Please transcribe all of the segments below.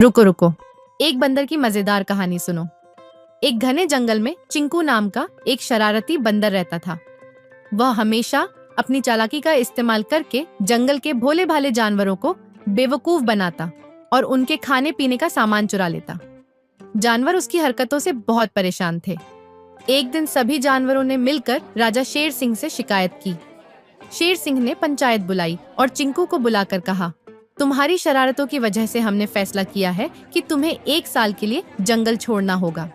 रुको रुको, एक बंदर की मजेदार कहानी सुनो। एक घने जंगल में चिंकू नाम का एक शरारती बंदर रहता था। वह हमेशा अपनी चालाकी का इस्तेमाल करके जंगल के भोले भाले जानवरों को बेवकूफ बनाता और उनके खाने पीने का सामान चुरा लेता। जानवर उसकी हरकतों से बहुत परेशान थे। एक दिन सभी जानवरों ने मिलकर राजा शेर सिंह से शिकायत की। शेर सिंह ने पंचायत बुलाई और चिंकू को बुलाकर कहा, तुम्हारी शरारतों की वजह से हमने फैसला किया है कि तुम्हें 1 साल के लिए जंगल छोड़ना होगा।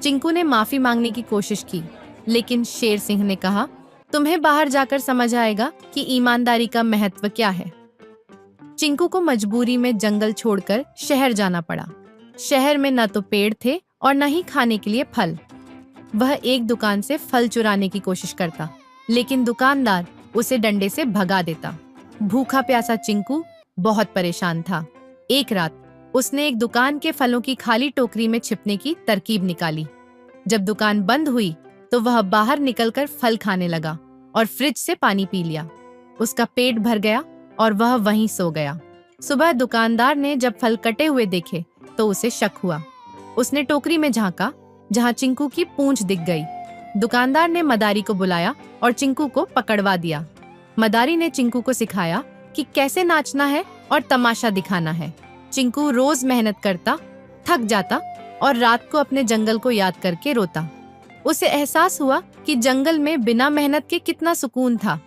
चिंकू ने माफी मांगने की कोशिश की, लेकिन शेर सिंह ने कहा, तुम्हें बाहर जाकर समझ आएगा कि ईमानदारी का महत्व क्या है। चिंकू को मजबूरी में जंगल छोड़कर शहर जाना पड़ा। शहर में न तो पेड़ थे और न ही खाने के लिए फल। वह एक दुकान से फल चुराने की कोशिश करता, लेकिन दुकानदार उसे डंडे से भगा देता। भूखा प्यासा चिंकू बहुत परेशान था। एक रात उसने एक दुकान के फलों की खाली टोकरी में छिपने की तरकीब निकाली। जब दुकान बंद हुई तो वह बाहर निकलकर फल खाने लगा और फ्रिज से पानी पी लिया। उसका पेट भर गया और वह वहीं सो गया। सुबह दुकानदार ने जब फल कटे हुए देखे तो उसे शक हुआ। उसने टोकरी में झांका, जहां चिंकू की पूंछ दिख गई। दुकानदार ने मदारी को बुलाया और चिंकू को पकड़वा दिया। मदारी ने चिंकू को सिखाया कि कैसे नाचना है और तमाशा दिखाना है। चिंकू रोज मेहनत करता, थक जाता और रात को अपने जंगल को याद करके रोता। उसे एहसास हुआ कि जंगल में बिना मेहनत के कितना सुकून था।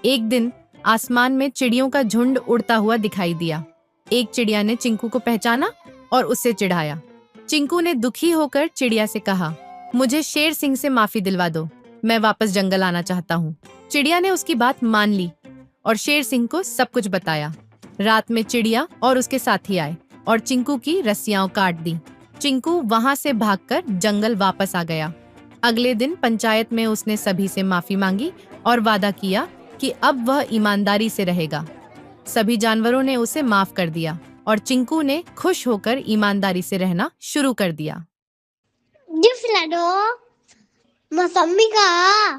एक दिन आसमान में चिड़ियों का झुंड उड़ता हुआ दिखाई दिया। एक चिड़िया ने चिंकू को पहचाना और उससे चिढ़ाया। चिंकू ने दुखी होकर चिड़िया से कहा, मुझे शेर सिंह से माफी दिलवा दो, मैं वापस जंगल आना चाहता हूँ। चिड़िया ने उसकी बात मान ली और शेर सिंह को सब कुछ बताया। रात में चिड़िया और उसके साथी आए और चिंकू की रस्सियां काट दी। चिंकू वहां से भागकर जंगल वापस आ गया। अगले दिन पंचायत में उसने सभी से माफी मांगी और वादा किया कि अब वह ईमानदारी से रहेगा। सभी जानवरों ने उसे माफ कर दिया और चिंकू ने खुश होकर ईमानदारी से रहना शुरू कर दिया। Jus lah dong. Masa mie kak?